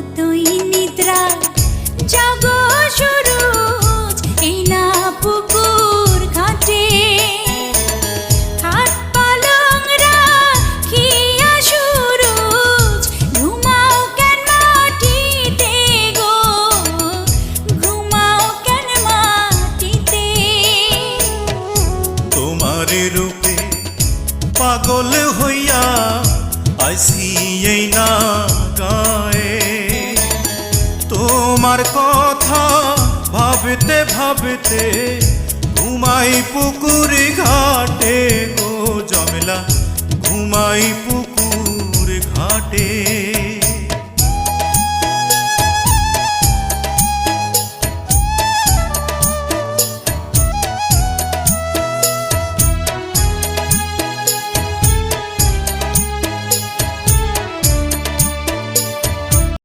কতই নিদ্রা জাগো সুরুজ এই না পুকুর ঘাটে খাট পালং রাখিয়া সুরুজ ঘুমাও কেন মাটিতে গো ঘুমাও কেন মাটিতে তোমার রূপে পাগল হইয়া আইসি এই না গায়ে তোমার কথা ভাবতে ভাবতে ঘুমাই পুকুর ঘাটে গো জমেলা ঘুমাই পুকুর ঘাটে।